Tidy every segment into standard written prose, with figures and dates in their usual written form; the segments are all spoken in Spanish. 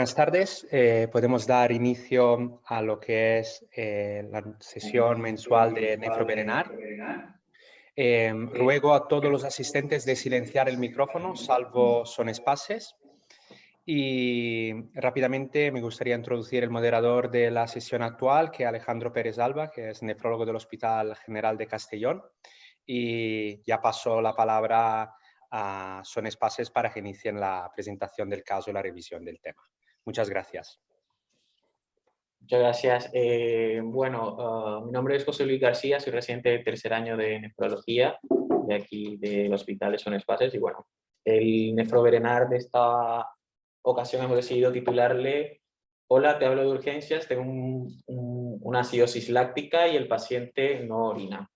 Buenas tardes. Podemos dar inicio a lo que es la sesión mensual de Nefroberenar. Ruego a todos los asistentes de silenciar el micrófono, salvo son espaces. Y rápidamente me gustaría introducir el moderador de la sesión actual, que es Alejandro Pérez Alba, que es nefrólogo del Hospital General de Castellón. Y ya paso la palabra a Son Espaces para que inicien la presentación del caso y la revisión del tema. Muchas gracias. Muchas gracias. Mi nombre es José Luis García, soy residente de tercer año de nefrología de aquí del Hospital de Son Espaces. Y bueno, el nefroberenar de esta ocasión hemos decidido titularle "Hola, te hablo de urgencias, tengo una acidosis láctica y el paciente no orina".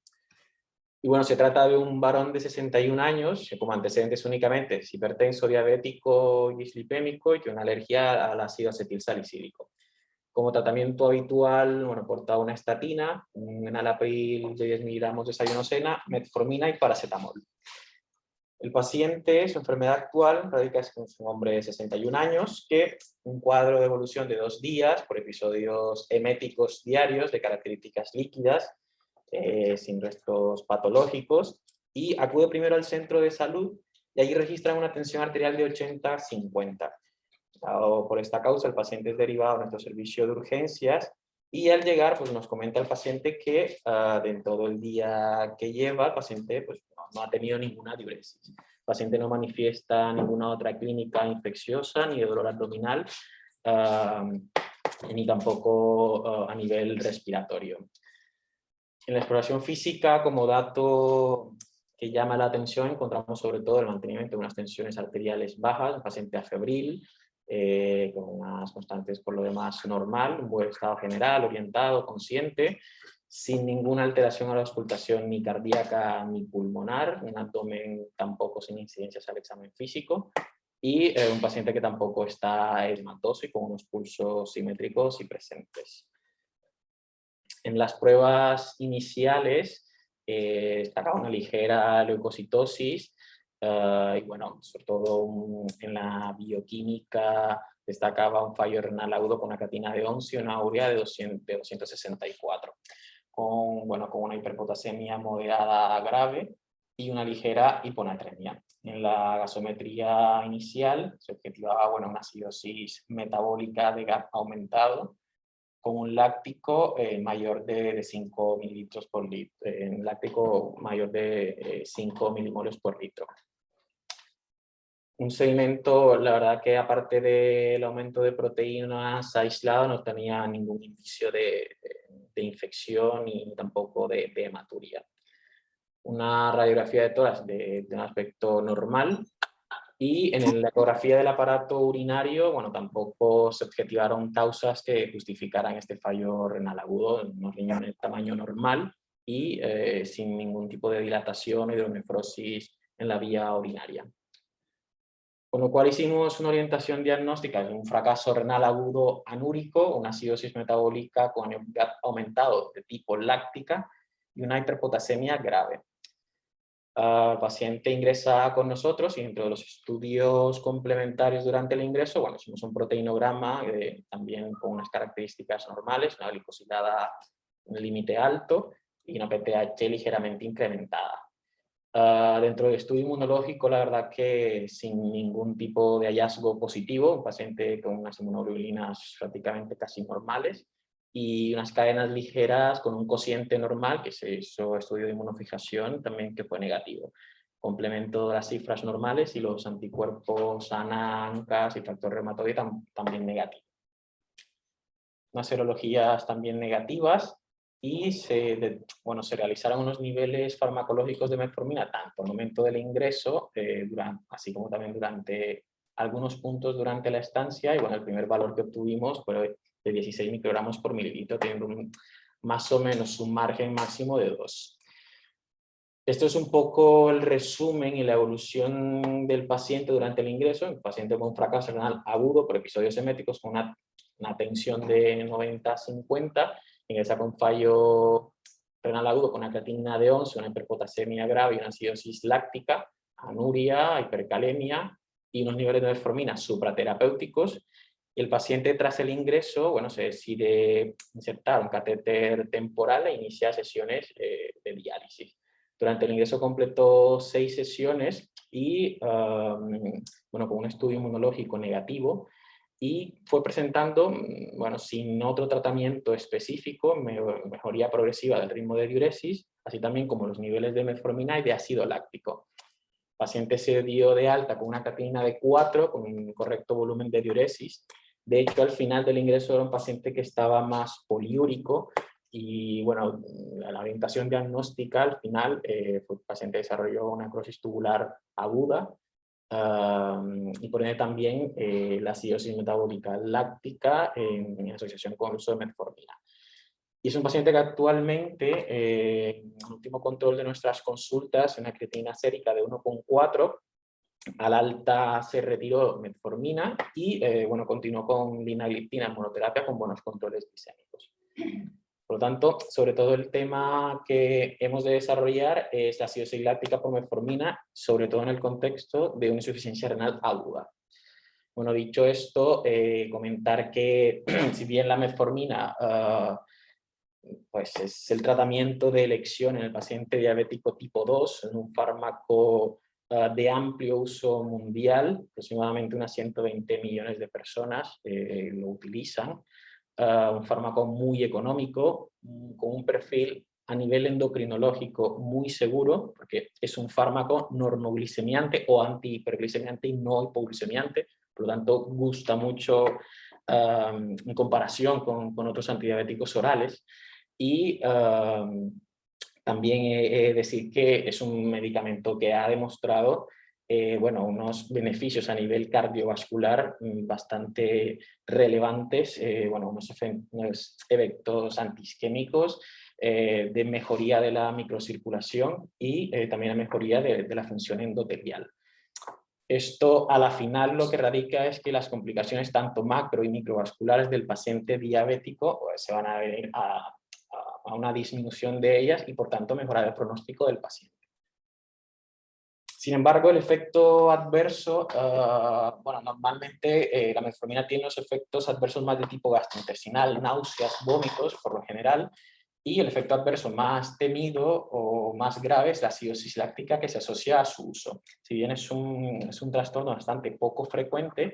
Y bueno, se trata de un varón de 61 años, que como antecedentes únicamente es hipertenso, diabético y dislipémico y tiene una alergia al ácido acetilsalicílico. Como tratamiento habitual, bueno, portaba una estatina, un enalapril de 10 miligramos de desayuno-cena, metformina y paracetamol. El paciente, su enfermedad actual, radica con su hombre de 61 años, que un cuadro de evolución de 2 días por episodios eméticos diarios de características líquidas, sin restos patológicos, y acude primero al centro de salud y allí registran una tensión arterial de 80/50. Por esta causa, el paciente es derivado a nuestro servicio de urgencias y al llegar, pues nos comenta el paciente que de todo el día que lleva, el paciente pues, no ha tenido ninguna diuresis. El paciente no manifiesta ninguna otra clínica infecciosa, ni de dolor abdominal, ni tampoco a nivel respiratorio. En la exploración física, como dato que llama la atención, encontramos sobre todo el mantenimiento de unas tensiones arteriales bajas, un paciente afebril, con unas constantes por lo demás normal, un buen estado general, orientado, consciente, sin ninguna alteración a la auscultación ni cardíaca ni pulmonar, un abdomen tampoco sin incidencias al examen físico, y un paciente que tampoco está edematoso y con unos pulsos simétricos y presentes. En las pruebas iniciales destacaba una ligera leucocitosis y bueno, sobre todo en la bioquímica destacaba un fallo renal agudo con una creatina de 11 y una urea de 264, con una hiperpotasemia moderada grave y una ligera hiponatremia. En la gasometría inicial se objetivaba una acidosis metabólica de GAP aumentado, con un láctico mayor de 5 mililitros por litro, un láctico mayor de 5 milimoles por litro. Un sedimento, la verdad que aparte del aumento de proteínas aislado, no tenía ningún indicio de infección ni tampoco de hematuria. Una radiografía de tórax de un aspecto normal. Y en la ecografía del aparato urinario, tampoco se objetivaron causas que justificaran este fallo renal agudo en unos riñones de tamaño normal y sin ningún tipo de dilatación o hidronefrosis en la vía urinaria. Con lo cual hicimos una orientación diagnóstica de un fracaso renal agudo anúrico, una acidosis metabólica con GAP aumentado de tipo láctica y una hiperpotasemia grave. El paciente ingresa con nosotros y dentro de los estudios complementarios durante el ingreso, hicimos un proteinograma también con unas características normales, una glicosilada en límite alto y una PTH ligeramente incrementada. Dentro del estudio inmunológico, la verdad que sin ningún tipo de hallazgo positivo, un paciente con unas inmunoglobulinas prácticamente casi normales, y unas cadenas ligeras con un cociente normal, que se hizo estudio de inmunofijación, también que fue negativo. Complemento de las cifras normales y los anticuerpos ANA, ANCAS y factor reumatoide también negativo. Unas serologías también negativas y se realizaron unos niveles farmacológicos de metformina tanto al momento del ingreso, así como también durante algunos puntos durante la estancia. Y el primer valor que obtuvimos fue de 16 microgramos por mililitro, teniendo más o menos un margen máximo de 2. Esto es un poco el resumen y la evolución del paciente durante el ingreso. El paciente con un fracaso renal agudo por episodios eméticos con una tensión de 90/50, ingresa con fallo renal agudo con una creatina de 11, una hiperpotasemia grave y una acidosis láctica, anuria, hipercalemia y unos niveles de metformina supraterapéuticos el paciente tras el ingreso, bueno, se decide insertar un catéter temporal e iniciar sesiones de diálisis. Durante el ingreso completó 6 sesiones y, bueno, con un estudio inmunológico negativo, y fue presentando, bueno, sin otro tratamiento específico, mejoría progresiva del ritmo de diuresis, así también como los niveles de metformina y de ácido láctico. El paciente se dio de alta con una creatinina de 4, con un correcto volumen de diuresis. De hecho, al final del ingreso era un paciente que estaba más poliúrico y, bueno, la orientación diagnóstica al final, el paciente desarrolló una necrosis tubular aguda, y por ende también la acidosis metabólica láctica en asociación con el uso de metformina. Y es un paciente que actualmente, en el último control de nuestras consultas, una creatinina sérica de 1,4, al alta se retiró metformina y, bueno, continuó con linagliptina en monoterapia con buenos controles glicémicos. Por lo tanto, sobre todo el tema que hemos de desarrollar es la acidosis láctica por metformina, sobre todo en el contexto de una insuficiencia renal aguda. Bueno, dicho esto, comentar que si bien la metformina pues es el tratamiento de elección en el paciente diabético tipo 2, en un fármaco de amplio uso mundial, aproximadamente unas 120 millones de personas lo utilizan, un fármaco muy económico, con un perfil a nivel endocrinológico muy seguro, porque es un fármaco normoglicemiante o antihiperglicemiante y no hipoglicemiante, por lo tanto gusta mucho en comparación con otros antidiabéticos orales. Y también decir que es un medicamento que ha demostrado bueno, unos beneficios a nivel cardiovascular bastante relevantes, bueno, unos efectos antiisquémicos, de mejoría de la microcirculación y también la mejoría de la función endotelial. Esto a la final lo que radica es que las complicaciones tanto macro y microvasculares del paciente diabético pues, se van a venir a una disminución de ellas y por tanto mejorar el pronóstico del paciente. Sin embargo, el efecto adverso, bueno, normalmente la metformina tiene los efectos adversos más de tipo gastrointestinal, náuseas, vómitos por lo general, y el efecto adverso más temido o más grave es la acidosis láctica que se asocia a su uso. Si bien es un trastorno bastante poco frecuente,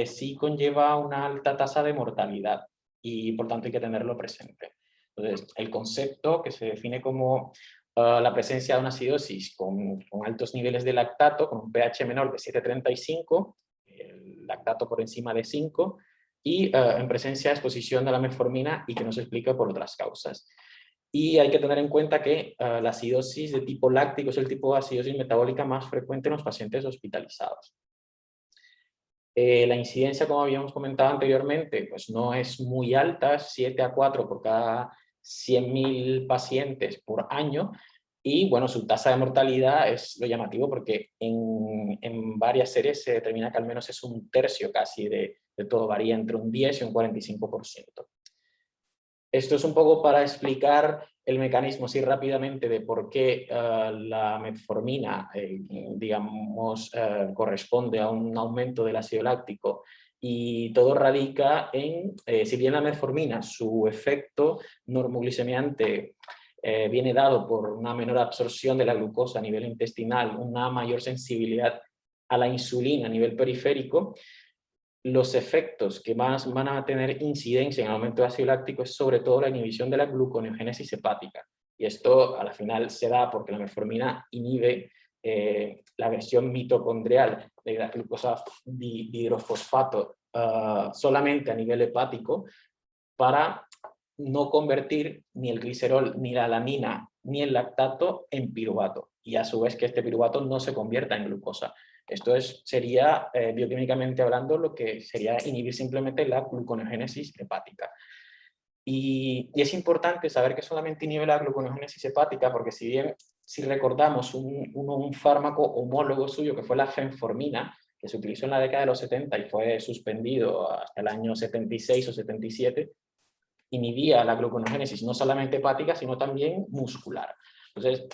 sí conlleva una alta tasa de mortalidad y por tanto hay que tenerlo presente. Entonces, el concepto que se define como la presencia de una acidosis con altos niveles de lactato, con un pH menor de 7,35, el lactato por encima de 5, y en presencia de exposición de la metformina y que no se explica por otras causas. Y hay que tener en cuenta que la acidosis de tipo láctico es el tipo de acidosis metabólica más frecuente en los pacientes hospitalizados. La incidencia, como habíamos comentado anteriormente, pues no es muy alta, 7 a 4 por cada 100.000 pacientes por año, y bueno, su tasa de mortalidad es lo llamativo porque en varias series se determina que al menos es un tercio casi de todo, varía entre un 10 y un 45%. Esto es un poco para explicar el mecanismo así rápidamente de por qué la metformina, digamos, corresponde a un aumento del ácido láctico, y todo radica en, si bien la metformina, su efecto normoglicemiante viene dado por una menor absorción de la glucosa a nivel intestinal, una mayor sensibilidad a la insulina a nivel periférico, los efectos que más van a tener incidencia en el aumento de ácido láctico es sobre todo la inhibición de la gluconeogénesis hepática. Y esto a la final se da porque la metformina inhibe la versión mitocondrial de la glucosa dihidrofosfato solamente a nivel hepático, para no convertir ni el glicerol, ni la alanina, ni el lactato en piruvato. Y a su vez que este piruvato no se convierta en glucosa. Esto sería, bioquímicamente hablando, lo que sería inhibir simplemente la gluconeogénesis hepática. Y es importante saber que solamente inhibe la gluconeogénesis hepática, porque si bien, si recordamos un fármaco homólogo suyo, que fue la fenformina, que se utilizó en la década de los 70 y fue suspendido hasta el año 76 o 77, inhibía la gluconeogénesis no solamente hepática, sino también muscular. Entonces,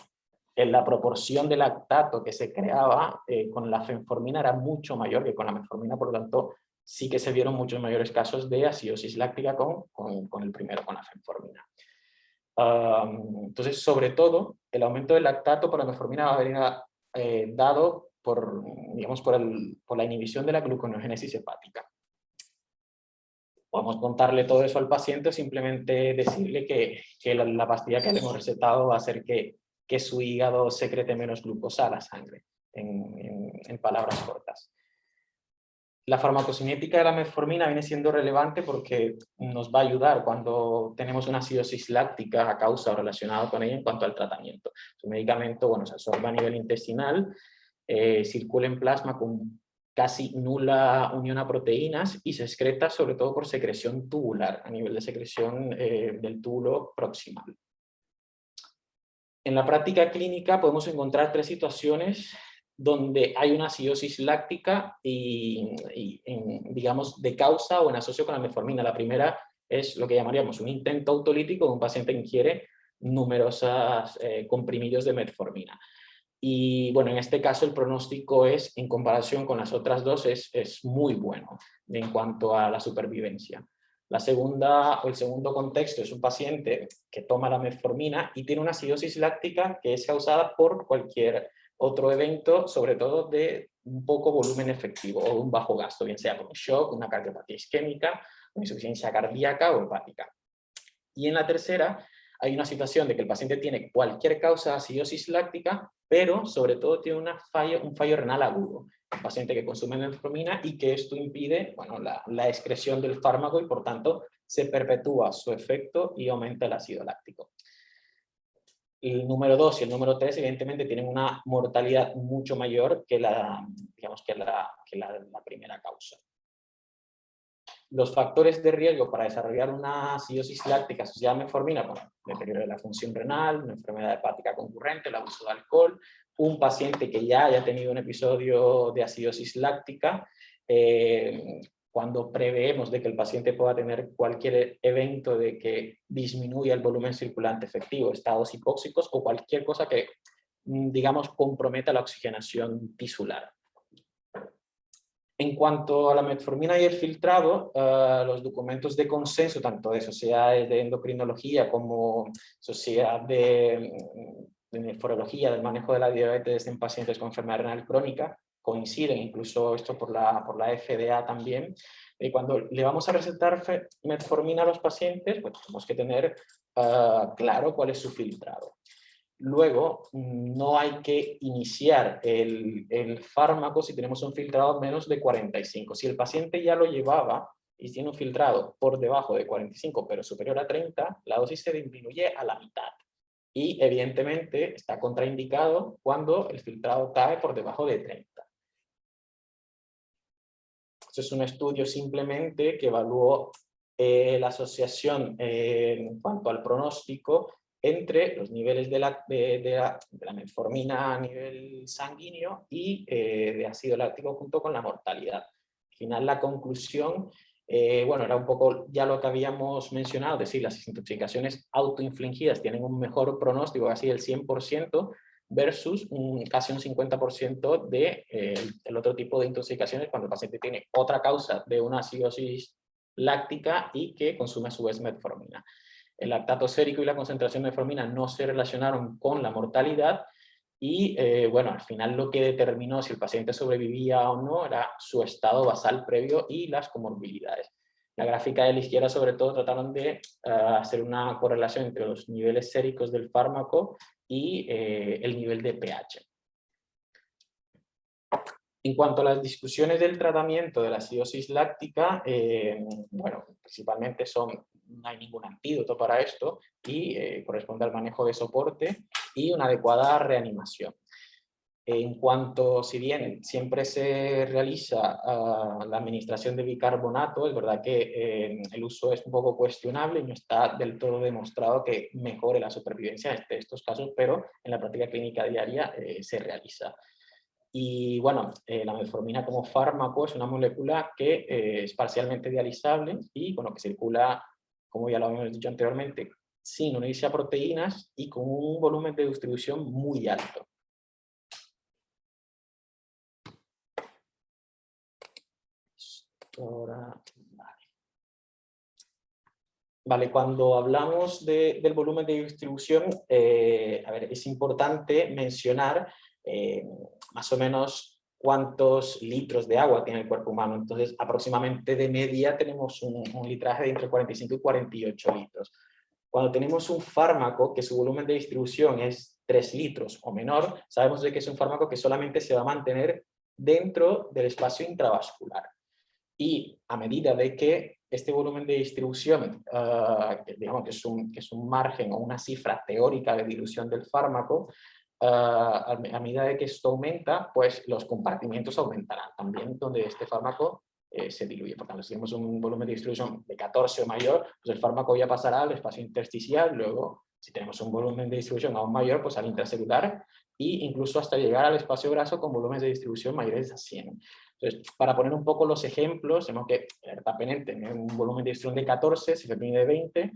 la proporción de lactato que se creaba con la fenformina era mucho mayor que con la metformina, por lo tanto, sí que se vieron muchos mayores casos de acidosis láctica con el primero, con la fenformina. Entonces, sobre todo, el aumento del lactato por la metformina va a venir dado por, digamos, por la inhibición de la gluconeogénesis hepática. Podemos contarle todo eso al paciente o simplemente decirle que la pastilla que le hemos recetado va a hacer que su hígado secrete menos glucosa a la sangre, en palabras cortas. La farmacocinética de la metformina viene siendo relevante porque nos va a ayudar cuando tenemos una acidosis láctica a causa o relacionada con ella en cuanto al tratamiento. El medicamento, bueno, se absorbe a nivel intestinal, circula en plasma con casi nula unión a proteínas y se excreta sobre todo por secreción tubular, a nivel de secreción del túbulo proximal. En la práctica clínica podemos encontrar tres situaciones donde hay una acidosis láctica digamos, de causa o en asocio con la metformina. La primera es lo que llamaríamos un intento autolítico, donde un paciente ingiere numerosos comprimidos de metformina. Y bueno, en este caso el pronóstico es, en comparación con las otras dos, es muy bueno en cuanto a la supervivencia. La segunda o el segundo contexto es un paciente que toma la metformina y tiene una acidosis láctica que es causada por cualquier otro evento, sobre todo de un poco volumen efectivo o un bajo gasto, bien sea por un shock, una cardiopatía isquémica, una insuficiencia cardíaca o hepática. Y en la tercera hay una situación de que el paciente tiene cualquier causa de acidosis láctica, pero sobre todo tiene un fallo renal agudo. Un paciente que consume metformina y que esto impide, bueno, la excreción del fármaco y por tanto se perpetúa su efecto y aumenta el ácido láctico. El número 2 y el número 3 evidentemente tienen una mortalidad mucho mayor que digamos, que la primera causa. Los factores de riesgo para desarrollar una acidosis láctica asociada a metformina, bueno, deterioro de la función renal, una enfermedad hepática concurrente, el abuso de alcohol, un paciente que ya haya tenido un episodio de acidosis láctica, cuando preveemos de que el paciente pueda tener cualquier evento de que disminuya el volumen circulante efectivo, estados hipóxicos o cualquier cosa que, digamos, comprometa la oxigenación tisular. En cuanto a la metformina y el filtrado, los documentos de consenso, tanto de sociedades de endocrinología como sociedad de nefrología del manejo de la diabetes en pacientes con enfermedad renal crónica, coinciden, incluso esto por la FDA también. Cuando le vamos a recetar metformina a los pacientes, pues tenemos que tener claro cuál es su filtrado. Luego, no hay que iniciar el fármaco si tenemos un filtrado menos de 45. Si el paciente ya lo llevaba y tiene un filtrado por debajo de 45, pero superior a 30, la dosis se disminuye a la mitad. Y evidentemente está contraindicado cuando el filtrado cae por debajo de 30. Esto es un estudio simplemente que evaluó la asociación en cuanto al pronóstico entre los niveles de la metformina a nivel sanguíneo y de ácido láctico junto con la mortalidad. Al final la conclusión, bueno, era un poco ya lo que habíamos mencionado, es decir, las intoxicaciones autoinfligidas tienen un mejor pronóstico, casi el 100%, versus casi un 50% de el otro tipo de intoxicaciones cuando el paciente tiene otra causa de una acidosis láctica y que consume a su vez metformina. El lactato sérico y la concentración de metformina no se relacionaron con la mortalidad y bueno, al final lo que determinó si el paciente sobrevivía o no era su estado basal previo y las comorbilidades. La gráfica de la izquierda sobre todo trataron de hacer una correlación entre los niveles séricos del fármaco y el nivel de pH. En cuanto a las discusiones del tratamiento de la acidosis láctica, bueno, principalmente no hay ningún antídoto para esto y corresponde al manejo de soporte y una adecuada reanimación. En cuanto, si bien siempre se realiza la administración de bicarbonato, es verdad que el uso es un poco cuestionable y no está del todo demostrado que mejore la supervivencia de estos casos, pero en la práctica clínica diaria se realiza. Y bueno, la metformina como fármaco es una molécula que es parcialmente dializable y bueno, que circula, como ya lo habíamos dicho anteriormente, sin unirse a proteínas y con un volumen de distribución muy alto. Ahora, vale, cuando hablamos del volumen de distribución, a ver, es importante mencionar más o menos cuántos litros de agua tiene el cuerpo humano. Entonces, aproximadamente de media tenemos un litraje de entre 45 y 48 litros. Cuando tenemos un fármaco que su volumen de distribución es 3 litros o menor, sabemos de que es un fármaco que solamente se va a mantener dentro del espacio intravascular. Y a medida de que este volumen de distribución, digamos que es un margen o una cifra teórica de dilución del fármaco, a medida de que esto aumenta, pues los compartimientos aumentarán también donde este fármaco se diluye. Por tanto, si tenemos un volumen de distribución de 14 o mayor, pues el fármaco ya pasará al espacio intersticial, luego si tenemos un volumen de distribución aún mayor, pues al intracelular e incluso hasta llegar al espacio graso con volúmenes de distribución mayores a 100. Entonces, para poner un poco los ejemplos, tenemos que el ertapenem tiene un volumen de distribución de 14, cefepime de 20,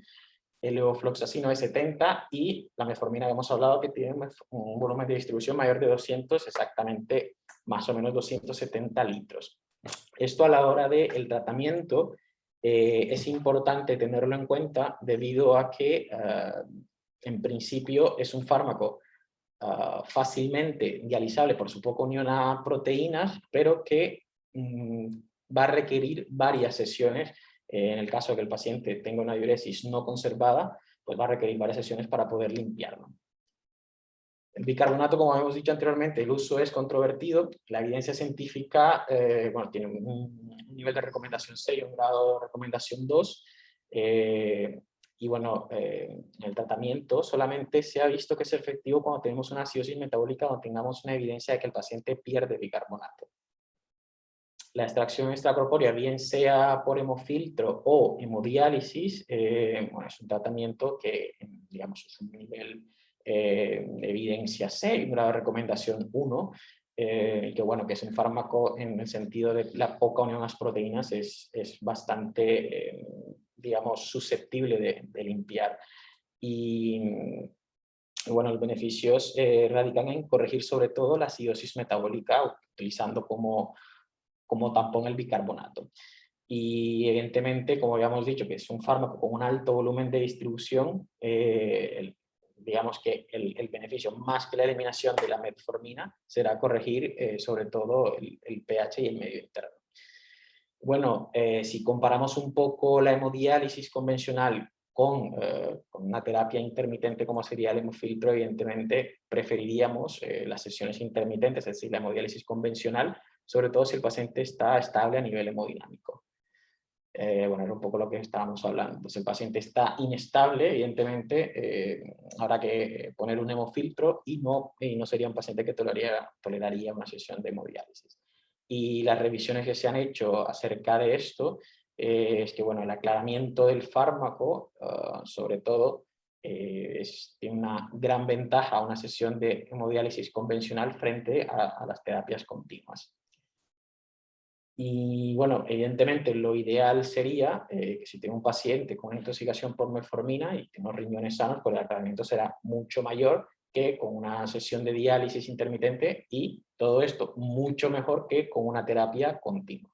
el levofloxacino de 70 y la metformina que hemos hablado que tiene un volumen de distribución mayor de 200, exactamente más o menos 270 litros. Esto a la hora del tratamiento es importante tenerlo en cuenta debido a que en principio es un fármaco fácilmente dializable por su poca unión a proteínas, pero que va a requerir varias sesiones. En el caso de que el paciente tenga una diuresis no conservada, pues va a requerir varias sesiones para poder limpiarlo. El bicarbonato, como hemos dicho anteriormente, el uso es controvertido. La evidencia científica bueno, tiene un nivel de recomendación 6 y un grado de recomendación 2. Y bueno, el tratamiento solamente se ha visto que es efectivo cuando tenemos una acidosis metabólica o tengamos una evidencia de que el paciente pierde bicarbonato. La extracción extracorpórea, bien sea por hemofiltro o hemodiálisis, bueno, es un tratamiento que, digamos, es un nivel de evidencia 6, un grado de recomendación 1, que bueno, que es un fármaco en el sentido de la poca unión a las proteínas, es bastante, digamos, susceptible de limpiar. Y bueno, los beneficios radican en corregir sobre todo la acidosis metabólica utilizando como tampón el bicarbonato. Y evidentemente, como habíamos dicho, que es un fármaco con un alto volumen de distribución, digamos que el beneficio más que la eliminación de la metformina será corregir sobre todo el pH y el medio interno. Bueno, si comparamos un poco la hemodiálisis convencional con una terapia intermitente como sería el hemofiltro, evidentemente preferiríamos las sesiones intermitentes, es decir, la hemodiálisis convencional, sobre todo si el paciente está estable a nivel hemodinámico. Bueno, era un poco lo que estábamos hablando. Si el paciente está inestable, evidentemente habrá que poner un hemofiltro y no sería un paciente que toleraría una sesión de hemodiálisis. Y las revisiones que se han hecho acerca de esto es que bueno, el aclaramiento del fármaco, sobre todo, tiene una gran ventaja a una sesión de hemodiálisis convencional frente a las terapias continuas. Y bueno, evidentemente lo ideal sería que si tengo un paciente con una intoxicación por metformina y tengo riñones sanos, pues el tratamiento será mucho mayor que con una sesión de diálisis intermitente y todo esto mucho mejor que con una terapia continua.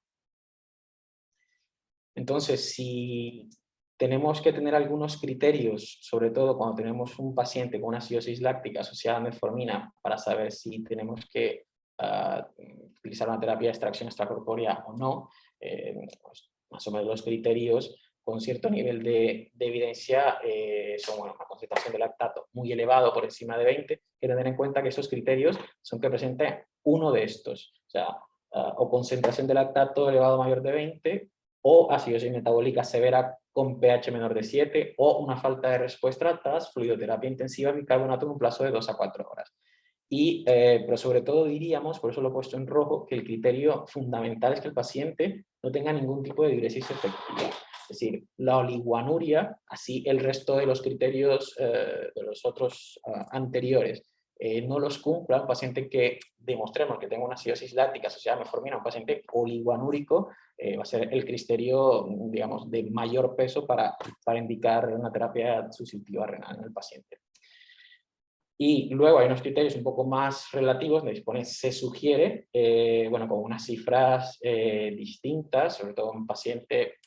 Entonces, si tenemos que tener algunos criterios, sobre todo cuando tenemos un paciente con una acidosis láctica asociada a metformina, para saber si tenemos que utilizar una terapia de extracción extracorpórea o no, pues, más o menos los criterios con cierto nivel de evidencia son bueno, una concentración de lactato muy elevado por encima de 20, hay que tener en cuenta que esos criterios son que presente uno de estos, o sea, o concentración de lactato elevado mayor de 20, o acidosis metabólica severa con pH menor de 7, o una falta de respuesta tras fluidoterapia intensiva de bicarbonato en un plazo de 2 a 4 horas. Pero sobre todo diríamos, por eso lo he puesto en rojo, que el criterio fundamental es que el paciente no tenga ningún tipo de diuresis efectiva. Es decir, la oliguanuria, así el resto de los criterios de los otros anteriores no los cumpla, un paciente que demostremos que tenga una acidosis láctica asociada a metformina, un paciente oliguanúrico, va a ser el criterio, digamos, de mayor peso para indicar una terapia sustitutiva renal en el paciente. Y luego hay unos criterios un poco más relativos, donde pone se sugiere, bueno, con unas cifras distintas, sobre todo un paciente,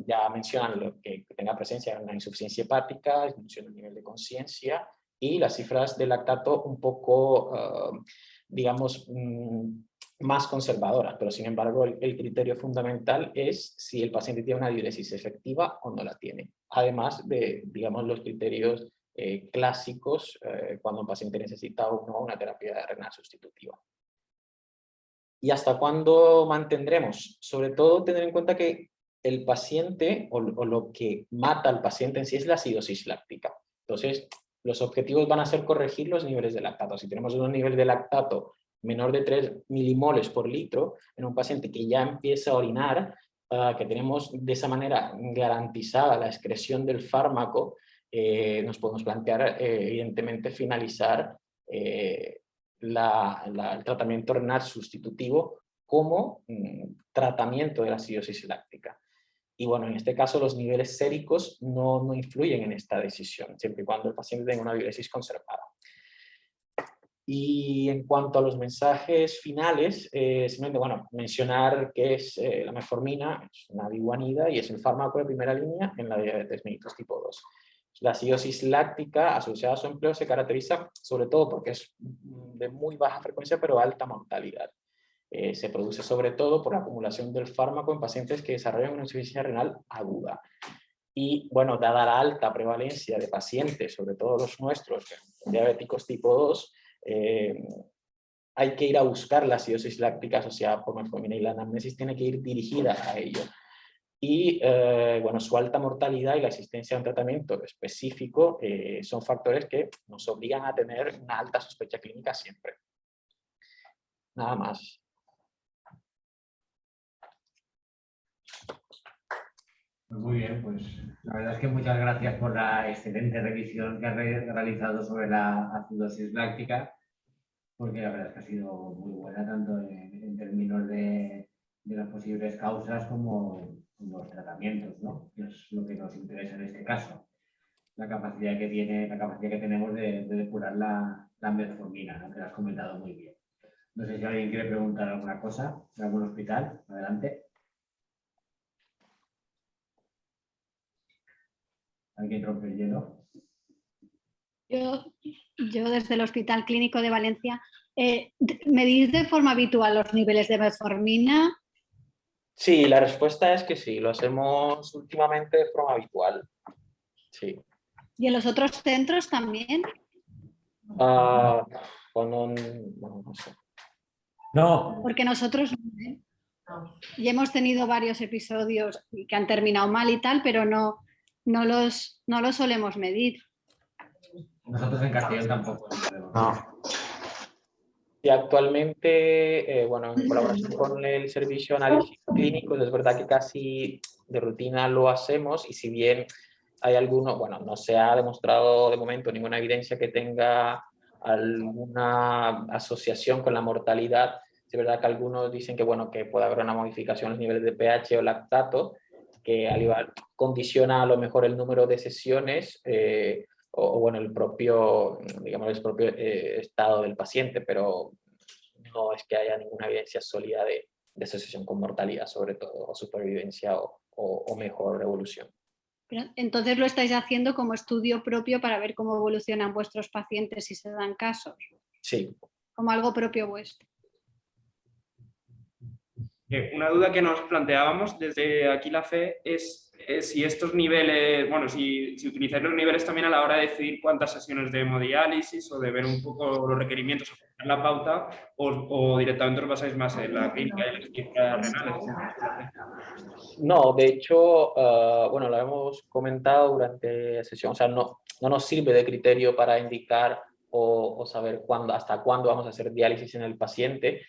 ya mencionan lo que tenga presencia en una insuficiencia hepática, disminución del nivel de conciencia, y las cifras de lactato un poco, digamos, más conservadoras, pero sin embargo el criterio fundamental es si el paciente tiene una diuresis efectiva o no la tiene, además de, digamos, los criterios clásicos cuando un paciente necesita o no una terapia renal sustitutiva. ¿Y hasta cuándo mantendremos? Sobre todo tener en cuenta que el paciente o lo que mata al paciente en sí es la acidosis láctica. Entonces, los objetivos van a ser corregir los niveles de lactato. Si tenemos un nivel de lactato menor de 3 milimoles por litro en un paciente que ya empieza a orinar, que tenemos de esa manera garantizada la excreción del fármaco, nos podemos plantear, evidentemente, finalizar el tratamiento renal sustitutivo como tratamiento de la acidosis láctica. Y bueno, en este caso los niveles séricos no influyen en esta decisión, siempre y cuando el paciente tenga una diuresis conservada. Y en cuanto a los mensajes finales, simplemente, bueno, mencionar que es la metformina, es una biguanida y es el fármaco de primera línea en la diabetes mellitus tipo 2. La acidosis láctica asociada a su empleo se caracteriza sobre todo porque es de muy baja frecuencia pero alta mortalidad. Se produce sobre todo por la acumulación del fármaco en pacientes que desarrollan una insuficiencia renal aguda. Y bueno, dada la alta prevalencia de pacientes, sobre todo los nuestros, diabéticos tipo 2, hay que ir a buscar la acidosis láctica asociada por metformina y la anamnesis tiene que ir dirigida a ello. Y bueno, su alta mortalidad y la existencia de un tratamiento específico son factores que nos obligan a tener una alta sospecha clínica siempre. Nada más. Muy bien, pues la verdad es que muchas gracias por la excelente revisión que has realizado sobre la acidosis láctica, porque la verdad es que ha sido muy buena tanto en términos de las posibles causas como los tratamientos, ¿no? Que es lo que nos interesa en este caso. La capacidad que tenemos de depurar la metformina, ¿no? Que lo has comentado muy bien. No sé si alguien quiere preguntar alguna cosa en algún hospital. Adelante. ¿Alguien rompe el hielo? Yo desde el Hospital Clínico de Valencia, ¿medís de forma habitual los niveles de metformina? Sí, la respuesta es que sí, lo hacemos últimamente de forma habitual. Sí. ¿Y en los otros centros también? Bueno, no sé. No. Porque nosotros ya hemos tenido varios episodios que han terminado mal y tal, pero no los solemos medir. Nosotros en Castellón tampoco. No. Y actualmente, bueno, en colaboración con el servicio de análisis clínicos, es verdad que casi de rutina lo hacemos y si bien hay algunos, bueno, no se ha demostrado de momento ninguna evidencia que tenga alguna asociación con la mortalidad, es verdad que algunos dicen que, bueno, que puede haber una modificación en los niveles de pH o lactato, que al igual condiciona a lo mejor el número de sesiones o bueno, el propio, digamos, el propio estado del paciente, pero no es que haya ninguna evidencia sólida de asociación con mortalidad, sobre todo, o supervivencia o mejor evolución. Pero entonces lo estáis haciendo como estudio propio para ver cómo evolucionan vuestros pacientes si se dan casos. Sí. Como algo propio vuestro. Una duda que nos planteábamos desde aquí la FE es si estos niveles, bueno, si utilizáis los niveles también a la hora de decidir cuántas sesiones de hemodiálisis o de ver un poco los requerimientos, en la pauta, o directamente os basáis más en la clínica y las cifras renales. No, de hecho, bueno, lo hemos comentado durante la sesión, o sea, no nos sirve de criterio para indicar o saber hasta cuándo vamos a hacer diálisis en el paciente.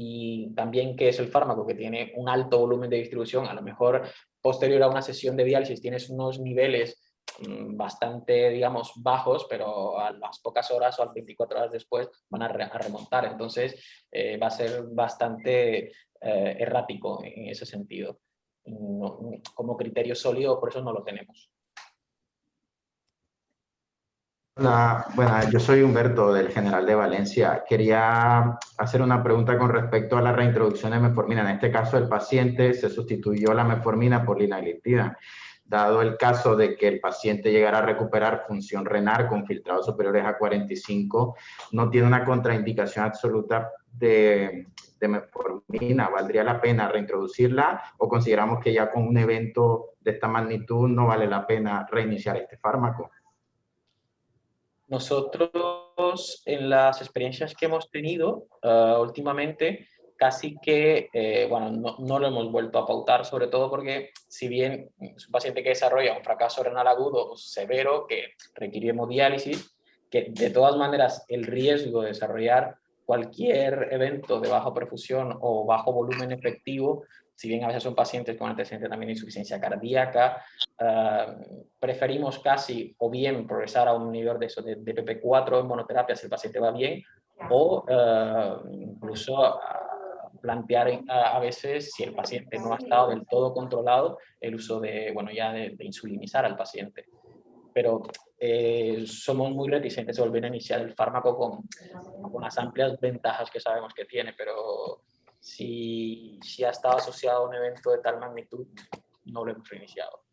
Y también qué es el fármaco, que tiene un alto volumen de distribución, a lo mejor posterior a una sesión de diálisis tienes unos niveles bastante, digamos, bajos, pero a las pocas horas o a las 24 horas después van a remontar. Entonces va a ser bastante errático en ese sentido. No, como criterio sólido, por eso no lo tenemos. Hola, bueno, yo soy Humberto del General de Valencia. Quería hacer una pregunta con respecto a la reintroducción de metformina. En este caso, el paciente se sustituyó la metformina por linagliptina. Dado el caso de que el paciente llegara a recuperar función renal con filtrados superiores a 45, no tiene una contraindicación absoluta de metformina. ¿Valdría la pena reintroducirla o consideramos que ya con un evento de esta magnitud no vale la pena reiniciar este fármaco? Nosotros, en las experiencias que hemos tenido últimamente, casi que, bueno, no lo hemos vuelto a pautar, sobre todo porque si bien es un paciente que desarrolla un fracaso renal agudo severo, que requiere hemodiálisis, que de todas maneras el riesgo de desarrollar cualquier evento de baja perfusión o bajo volumen efectivo, si bien a veces son pacientes con antecedentes también de insuficiencia cardíaca, preferimos casi o bien progresar a un nivel de PP4 en monoterapia si el paciente va bien, o incluso plantear a veces, si el paciente no ha estado del todo controlado, el uso de, bueno, ya de insulinizar al paciente. Pero somos muy reticentes a volver a iniciar el fármaco con las amplias ventajas que sabemos que tiene, pero si ha estado asociado a un evento de tal magnitud, no lo hemos reiniciado.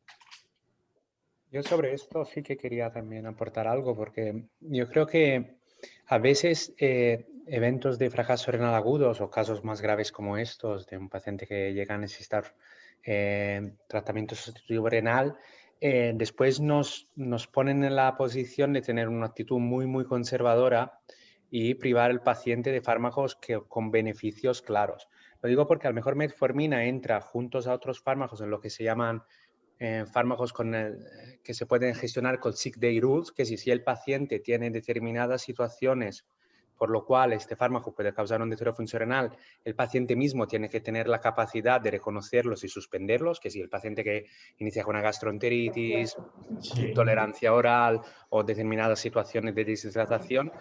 Yo sobre esto sí que quería también aportar algo, porque yo creo que a veces eventos de fracaso renal agudos o casos más graves como estos, de un paciente que llega a necesitar tratamiento sustitutivo renal, después nos ponen en la posición de tener una actitud muy conservadora y privar al paciente de fármacos con beneficios claros. Lo digo porque a lo mejor metformina entra juntos a otros fármacos en lo que se llaman fármacos que se pueden gestionar con sick day rules, que si el paciente tiene determinadas situaciones por lo cual este fármaco puede causar un deterioro funcional, el paciente mismo tiene que tener la capacidad de reconocerlos y suspenderlos, que si el paciente que inicia con una gastroenteritis, intolerancia oral o determinadas situaciones de deshidratación,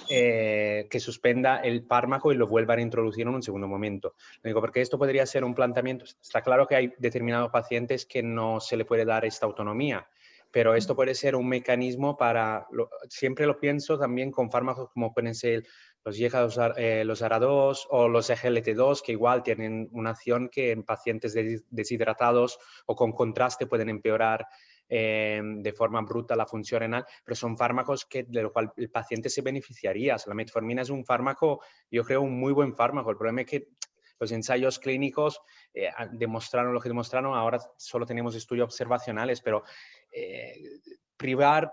que suspenda el fármaco y lo vuelva a introducir en un segundo momento. Lo digo porque esto podría ser un planteamiento. Está claro que hay determinados pacientes que no se le puede dar esta autonomía, pero esto puede ser un mecanismo para, siempre lo pienso también con fármacos como pueden ser los los ARA2 o los SGLT2, que igual tienen una acción que en pacientes deshidratados o con contraste pueden empeorar de forma bruta la función renal, pero son fármacos de lo cual el paciente se beneficiaría. O sea, la metformina es un fármaco, yo creo, un muy buen fármaco. El problema es que los ensayos clínicos demostraron lo que demostraron, ahora solo tenemos estudios observacionales, pero privar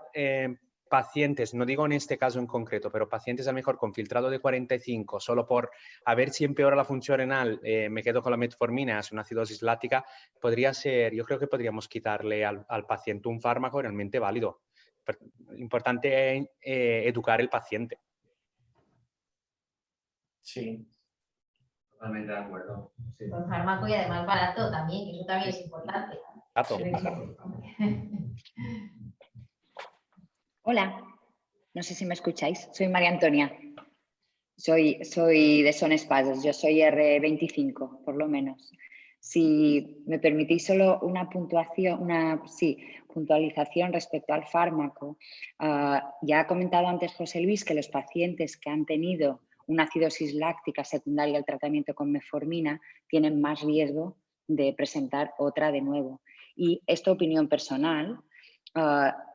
pacientes, no digo en este caso en concreto, pero pacientes a lo mejor con filtrado de 45, solo por a ver si empeora la función renal, me quedo con la metformina, es una acidosis láctica, podría ser, yo creo que podríamos quitarle al paciente un fármaco realmente válido. Pero importante educar al paciente. Sí. Totalmente de acuerdo. Sí. Con fármaco y además barato también, que eso también es importante. Hola, no sé si me escucháis. Soy María Antonia. Soy de Son Espases, yo soy R25, por lo menos. Si me permitís solo una puntualización respecto al fármaco. Ya ha comentado antes José Luis que los pacientes que han tenido una acidosis láctica secundaria al tratamiento con metformina tienen más riesgo de presentar otra de nuevo. Y esta opinión personal,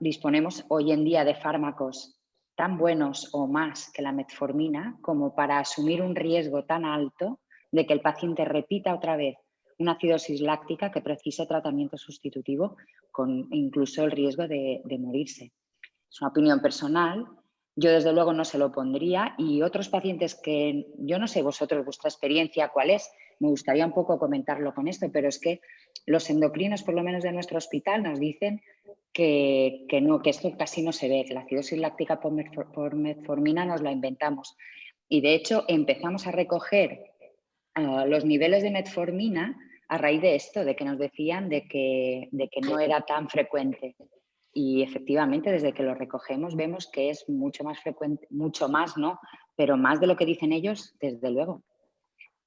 disponemos hoy en día de fármacos tan buenos o más que la metformina como para asumir un riesgo tan alto de que el paciente repita otra vez una acidosis láctica que precise tratamiento sustitutivo con incluso el riesgo de morirse. Es una opinión personal. Yo desde luego no se lo pondría y otros pacientes que, yo no sé vosotros vuestra experiencia cuál es, me gustaría un poco comentarlo con esto, pero es que los endocrinos, por lo menos de nuestro hospital, nos dicen que no, que esto casi no se ve, que la acidosis láctica por metformina nos la inventamos. Y de hecho empezamos a recoger los niveles de metformina a raíz de esto, de que nos decían de que no era tan frecuente. Y efectivamente, desde que lo recogemos vemos que es mucho más frecuente, mucho más, ¿no? Pero más de lo que dicen ellos, desde luego.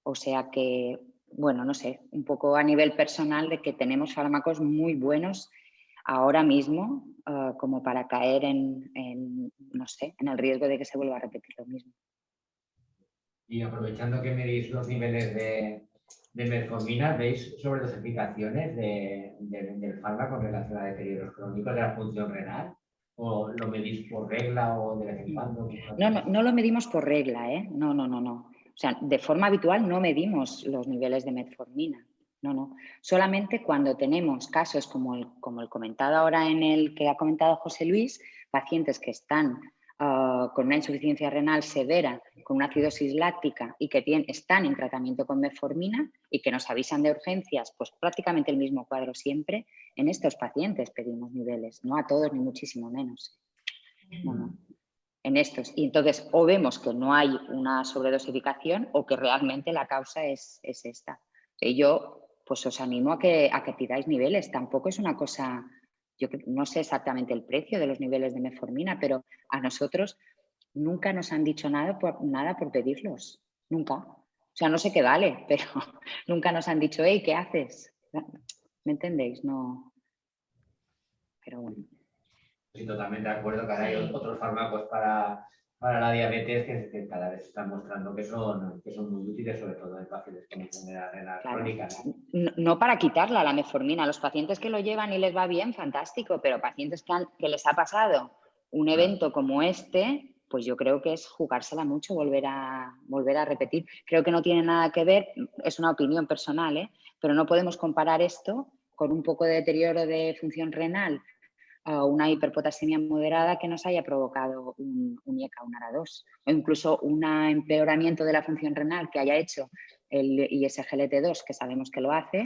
O sea que, bueno, no sé, un poco a nivel personal de que tenemos fármacos muy buenos ahora mismo como para caer no sé, en el riesgo de que se vuelva a repetir lo mismo. Y aprovechando que medís los niveles de metformina, ¿veis sobredosificaciones del fármaco en relación a deterioros crónicos de la función renal? ¿O lo medís por regla o de vez en cuando? No lo medimos por regla, ¿eh? No. O sea, de forma habitual no medimos los niveles de metformina. No. Solamente cuando tenemos casos como el comentado ahora en el que ha comentado José Luis, pacientes que están con una insuficiencia renal severa, con una acidosis láctica y que están en tratamiento con metformina y que nos avisan de urgencias, pues prácticamente el mismo cuadro siempre, en estos pacientes pedimos niveles, no a todos ni muchísimo menos. No. En estos. Y entonces o vemos que no hay una sobredosificación o que realmente la causa es esta. Y yo pues os animo a que pidáis niveles. Tampoco es una cosa, yo no sé exactamente el precio de los niveles de metformina, pero a nosotros nunca nos han dicho nada por pedirlos. Nunca. O sea, no sé qué vale, pero nunca nos han dicho, hey, ¿qué haces? ¿Me entendéis? No. Pero bueno. Sí, totalmente de acuerdo que ahora hay otros fármacos para la diabetes que cada vez están mostrando que son muy útiles, sobre todo en pacientes con enfermedad renal crónica. No para quitarla la metformina, los pacientes que lo llevan y les va bien, fantástico, pero pacientes que les ha pasado un evento como este, pues yo creo que es jugársela mucho, volver a repetir. Creo que no tiene nada que ver, es una opinión personal, pero no podemos comparar esto con un poco de deterioro de función renal a una hiperpotasemia moderada que nos haya provocado un IECA, un ARA2, o incluso un empeoramiento de la función renal que haya hecho el ISGLT2, que sabemos que lo hace,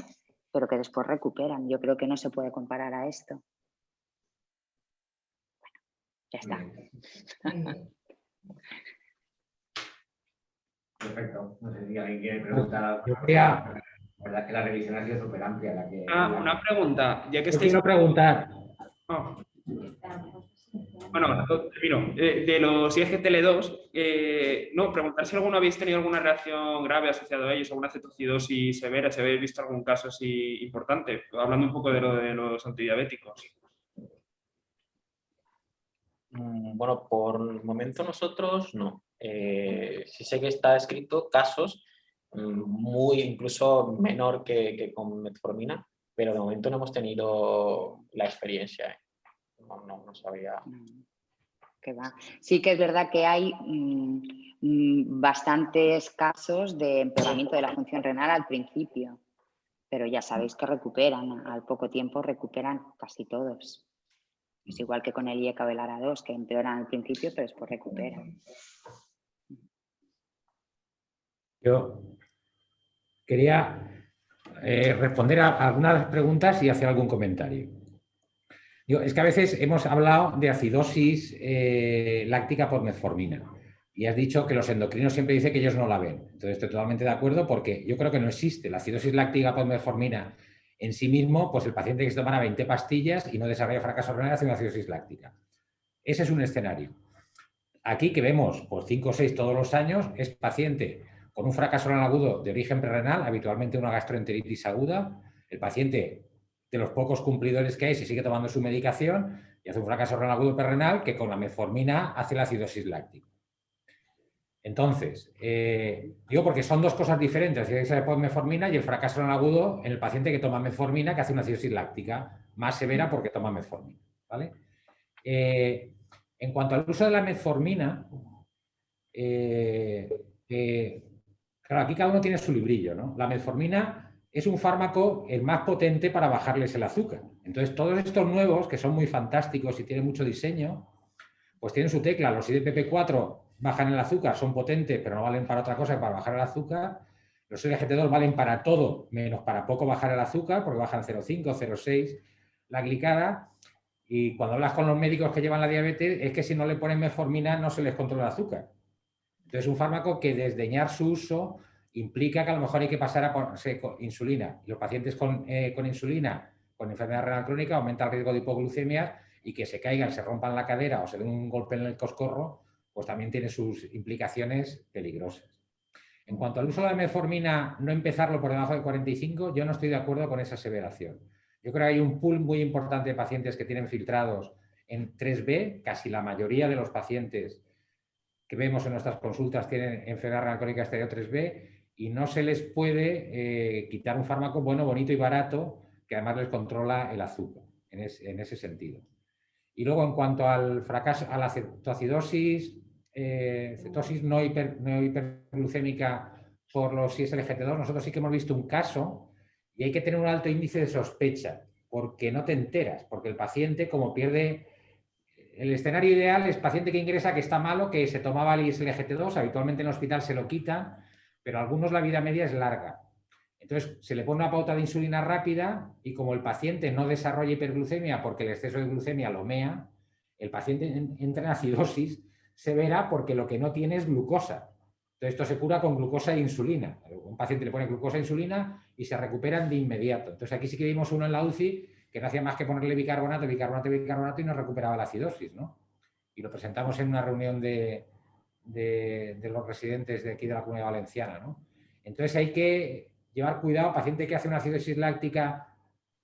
pero que después recuperan. Yo creo que no se puede comparar a esto. Bueno, ya está. Perfecto. No sé si alguien quiere preguntar. La verdad es que la revisión ha sido súper amplia. Una pregunta. Ya que quiero preguntar. Bueno, termino. De los ISGLT2, preguntar si alguno habéis tenido alguna reacción grave asociada a ellos, alguna cetoacidosis severa, si habéis visto algún caso así importante, hablando un poco de lo de los antidiabéticos. Bueno, por el momento nosotros no. Sí sé que está escrito casos muy incluso menor que con metformina, pero de momento no hemos tenido la experiencia. No sabía. Que va. Sí que es verdad que hay bastantes casos de empeoramiento de la función renal al principio, pero ya sabéis que recuperan, al poco tiempo recuperan casi todos. Es igual que con el IECA o el ARA2, que empeoran al principio, pero después recuperan. Yo quería responder a algunas preguntas y hacer algún comentario. Es que a veces hemos hablado de acidosis láctica por metformina y has dicho que los endocrinos siempre dicen que ellos no la ven. Entonces estoy totalmente de acuerdo porque yo creo que no existe la acidosis láctica por metformina en sí mismo, pues el paciente que se tomara 20 pastillas y no desarrolla fracaso renal hace una acidosis láctica. Ese es un escenario. Aquí que vemos por 5 o 6 todos los años es paciente con un fracaso renal agudo de origen prerrenal, habitualmente una gastroenteritis aguda. El paciente, de los pocos cumplidores que hay, se sigue tomando su medicación y hace un fracaso renal agudo prerrenal que con la metformina hace la acidosis láctica. Entonces, digo porque son dos cosas diferentes, la acidosis por metformina y el fracaso renal agudo en el paciente que toma metformina que hace una acidosis láctica más severa porque toma metformina, ¿vale? En cuanto al uso de la metformina, claro, aquí cada uno tiene su librillo, ¿no? La metformina es un fármaco el más potente para bajarles el azúcar. Entonces, todos estos nuevos, que son muy fantásticos y tienen mucho diseño, pues tienen su tecla. Los IDPP4 bajan el azúcar, son potentes, pero no valen para otra cosa que para bajar el azúcar. Los SGLT2 valen para todo, menos para poco bajar el azúcar, porque bajan 0,5, 0,6 la glicada. Y cuando hablas con los médicos que llevan la diabetes, es que si no le ponen metformina no se les controla el azúcar. Entonces, es un fármaco que desdeñar su uso implica que a lo mejor hay que pasar a ponerse insulina. Y los pacientes con insulina, con enfermedad renal crónica, aumenta el riesgo de hipoglucemia y que se caigan, se rompan la cadera o se den un golpe en el coscorro, pues también tiene sus implicaciones peligrosas. En cuanto al uso de la metformina, no empezarlo por debajo de 45, yo no estoy de acuerdo con esa aseveración. Yo creo que hay un pool muy importante de pacientes que tienen filtrados en 3B, casi la mayoría de los pacientes que vemos en nuestras consultas tienen enfermedad renal crónica estadio 3B y no se les puede quitar un fármaco bueno, bonito y barato que además les controla el azúcar en ese sentido. Y luego en cuanto al fracaso, a la cetoacidosis, cetosis no hiperglucémica por los ISLGT2, nosotros sí que hemos visto un caso y hay que tener un alto índice de sospecha porque no te enteras, porque el paciente como pierde... El escenario ideal es paciente que ingresa que está malo, que se tomaba el ISLGT2, habitualmente en el hospital se lo quitan, pero a algunos la vida media es larga. Entonces se le pone una pauta de insulina rápida y como el paciente no desarrolla hiperglucemia porque el exceso de glucemia lo mea, el paciente entra en acidosis severa porque lo que no tiene es glucosa. Entonces esto se cura con glucosa e insulina. Un paciente le pone glucosa e insulina y se recuperan de inmediato. Entonces aquí sí que vimos uno en la UCI que no hacía más que ponerle bicarbonato y no recuperaba la acidosis, ¿no? Y lo presentamos en una reunión de los residentes de aquí de la Comunidad Valenciana, ¿no? Entonces hay que llevar cuidado, paciente que hace una acidosis láctica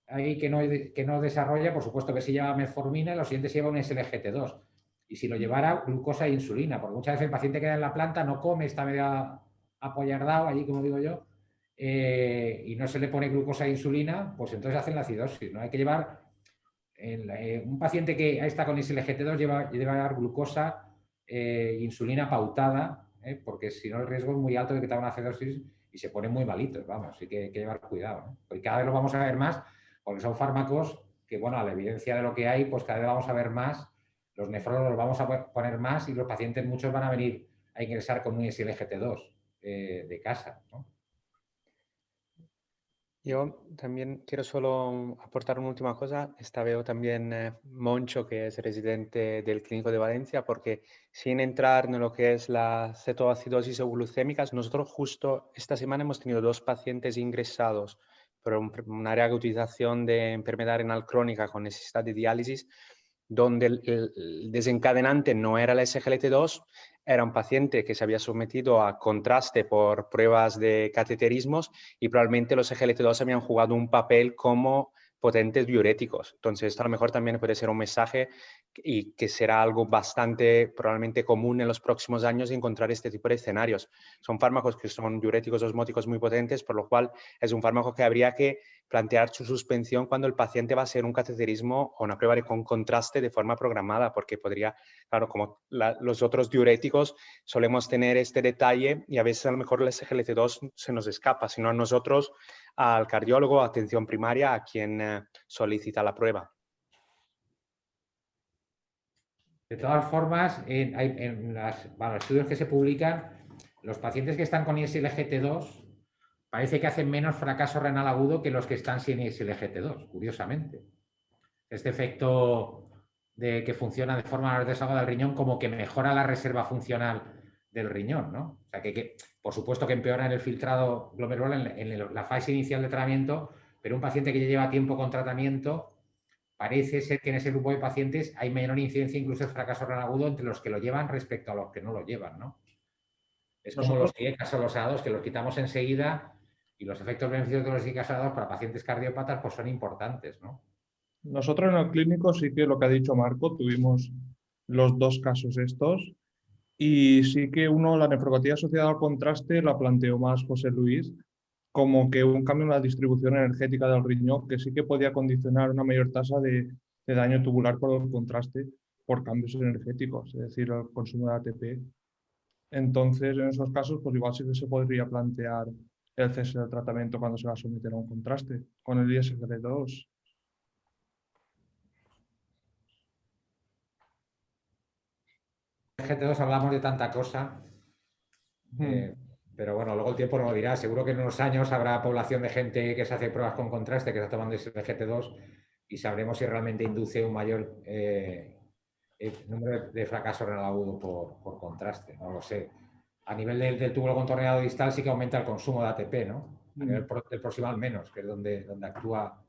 ahí que no desarrolla, por supuesto que si lleva metformina, y lo siguiente se lleva un SLGT2. Y si lo llevara glucosa e insulina, porque muchas veces el paciente queda en la planta, no come, está medio apoyardado allí, como digo yo, y no se le pone glucosa e insulina, pues entonces hacen la acidosis, ¿no? Hay que llevar, un paciente que está con SLGT2 debe llevar glucosa insulina pautada, porque si no el riesgo es muy alto de que te haga una acidosis y se ponen muy malitos, vamos, así que hay que llevar cuidado, ¿no? Porque cada vez lo vamos a ver más, porque son fármacos que, bueno, a la evidencia de lo que hay, pues cada vez vamos a ver más, los nefrólogos los vamos a poner más y los pacientes muchos van a venir a ingresar con un SLGT2 de casa, ¿no? Yo también quiero solo aportar una última cosa. Veo también Moncho, que es residente del Clínico de Valencia, porque sin entrar en lo que es la cetoacidosis o glucémicas, nosotros justo esta semana hemos tenido 2 pacientes ingresados por una reagudización de enfermedad renal crónica con necesidad de diálisis, donde el desencadenante no era la SGLT2, era un paciente que se había sometido a contraste por pruebas de cateterismos y probablemente los SGLT2 habían jugado un papel como potentes diuréticos. Entonces, esto a lo mejor también puede ser un mensaje y que será algo bastante probablemente común en los próximos años encontrar este tipo de escenarios. Son fármacos que son diuréticos osmóticos muy potentes, por lo cual es un fármaco que habría que plantear su suspensión cuando el paciente va a hacer un cateterismo o una prueba con contraste de forma programada, porque podría, claro, como los otros diuréticos, solemos tener este detalle y a veces a lo mejor el SGLT2 se nos escapa, sino a nosotros, al cardiólogo, atención primaria, a quien solicita la prueba. De todas formas, en los estudios que se publican, los pacientes que están con ISLGT2 parece que hacen menos fracaso renal agudo que los que están sin ISLGT2, curiosamente. Este efecto de que funciona de forma desagua del riñón como que mejora la reserva funcional del riñón, ¿no? O sea, que por supuesto que empeora en el filtrado glomerular en la fase inicial de tratamiento, pero un paciente que ya lleva tiempo con tratamiento, parece ser que en ese grupo de pacientes hay menor incidencia incluso de fracaso renal agudo entre los que lo llevan respecto a los que no lo llevan, ¿no? Es como los IECAs o los SADOS, que los quitamos enseguida y los efectos beneficios de los IECAs SADOS para pacientes cardiópatas pues son importantes, ¿no? Nosotros en el clínico sí que lo que ha dicho Marco, tuvimos los 2 casos estos y sí que la nefropatía asociada al contraste la planteó más José Luis como que un cambio en la distribución energética del riñón que sí que podía condicionar una mayor tasa de daño tubular por el contraste por cambios energéticos, es decir, el consumo de ATP. Entonces, en esos casos, pues igual sí que se podría plantear el cese del tratamiento cuando se va a someter a un contraste con el ISGLT2. GT2 hablamos de tanta cosa, pero bueno, luego el tiempo nos lo dirá. Seguro que en unos años habrá población de gente que se hace pruebas con contraste, que está tomando ese GT2 y sabremos si realmente induce un mayor número de fracaso renal agudo por contraste. No lo sé. A nivel del túbulo contorneado distal sí que aumenta el consumo de ATP, ¿no? A nivel del proximal menos, que es donde actúa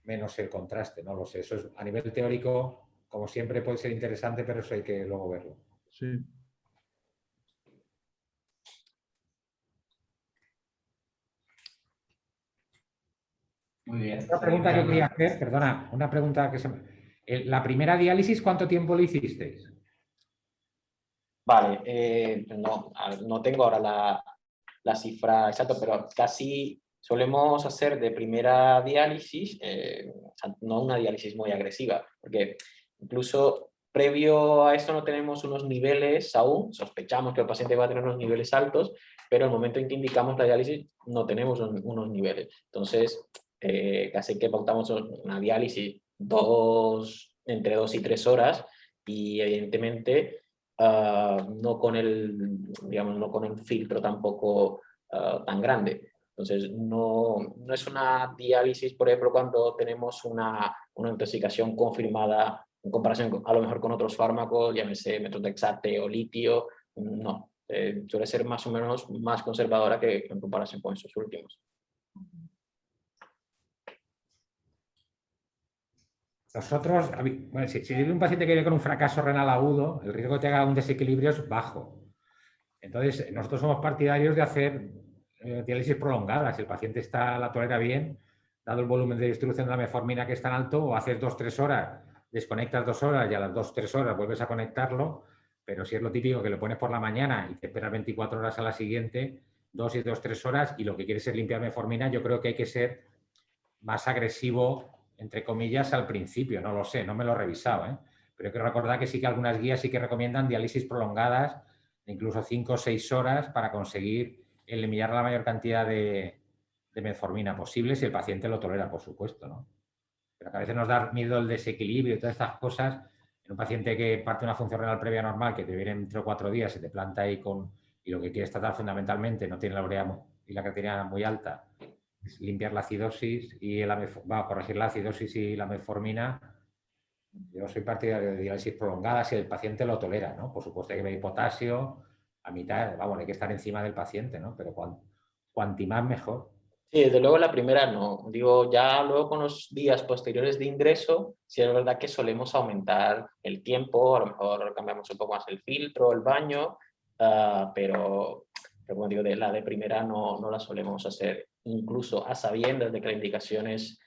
menos el contraste. No lo sé. Eso es, a nivel teórico, como siempre, puede ser interesante, pero eso hay que luego verlo. Sí. Muy bien. Una pregunta que quería hacer, perdona, una pregunta que se me... La primera diálisis, ¿cuánto tiempo lo hicisteis? Vale, no tengo ahora la cifra exacta, pero casi solemos hacer de primera diálisis, o sea, no una diálisis muy agresiva, porque incluso previo a esto no tenemos unos niveles aún, sospechamos que el paciente va a tener unos niveles altos, pero el momento en que indicamos la diálisis no tenemos unos niveles. Entonces, casi que pautamos una diálisis entre 2 y 3 horas y evidentemente no con el filtro tampoco tan grande. Entonces, no es una diálisis, por ejemplo, cuando tenemos una intoxicación confirmada en comparación a lo mejor con otros fármacos, llámese metotrexate o litio, no. Suele ser más o menos más conservadora que en comparación con esos últimos. Nosotros, bueno, si un paciente que viene con un fracaso renal agudo, el riesgo de que haga un desequilibrio es bajo. Entonces, nosotros somos partidarios de hacer diálisis prolongada. Si el paciente la tolera bien, dado el volumen de distribución de la metformina que es tan alto, o haces 2-3 horas, desconectas 2 horas y a las 2-3 horas vuelves a conectarlo, pero si es lo típico que lo pones por la mañana y te esperas 24 horas a la siguiente, 2 y 2-3 horas, y lo que quieres es limpiar metformina, yo creo que hay que ser más agresivo, entre comillas, al principio. No lo sé, no me lo he revisado, ¿eh? Pero quiero recordar que sí que algunas guías sí que recomiendan diálisis prolongadas, incluso 5 o 6 horas, para conseguir eliminar la mayor cantidad de metformina posible, si el paciente lo tolera, por supuesto, ¿no? Pero que a veces nos da miedo el desequilibrio y todas estas cosas. En un paciente que parte de una función renal previa normal, que te viene en 3 o 4 días, se te planta ahí y lo que quieres tratar fundamentalmente, no tiene la urea y la creatinina muy alta, es limpiar la acidosis y corregir la acidosis y la metformina. Yo soy partidario de diálisis prolongada si el paciente lo tolera, ¿no? Por supuesto hay que medir potasio a mitad, hay que estar encima del paciente, ¿no? Pero cuanti más mejor. Sí, desde luego la primera no. Digo, ya luego con los días posteriores de ingreso, sí es verdad que solemos aumentar el tiempo, a lo mejor cambiamos un poco más el filtro, el baño, pero como digo, la de primera no la solemos hacer, incluso a sabiendas de que la indicación es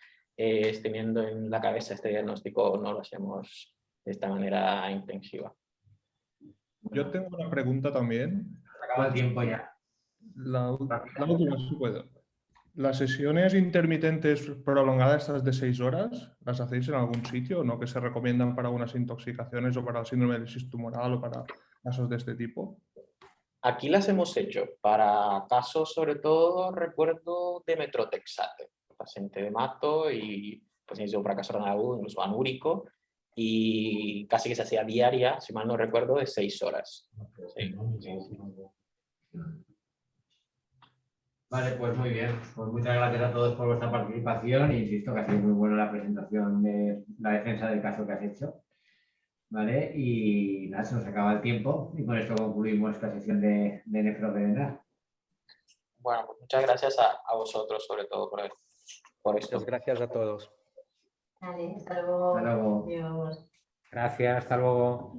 teniendo en la cabeza este diagnóstico, no lo hacemos de esta manera intensiva. Yo tengo una pregunta también. Se acaba el tiempo ya. La última, si puedo. ¿Las sesiones intermitentes prolongadas, estas de 6 horas, las hacéis en algún sitio o no? ¿Que se recomiendan para unas intoxicaciones o para el síndrome del cisto tumoral o para casos de este tipo? Aquí las hemos hecho para casos, sobre todo, recuerdo de metotrexate, paciente de mato y paciente de fracaso renal agudo, incluso anúrico, y casi que se hacía diaria, si mal no recuerdo, de 6 horas. Sí. Vale, pues muy bien. Pues muchas gracias a todos por vuestra participación. Insisto que ha sido muy buena la presentación de la defensa del caso que has hecho. Vale, y nada, se nos acaba el tiempo y con esto concluimos esta sesión de nefrorenal. Bueno, pues muchas gracias a vosotros, sobre todo, por esto. Muchas gracias a todos. Vale, hasta luego. Hasta luego. Adiós. Gracias, hasta luego.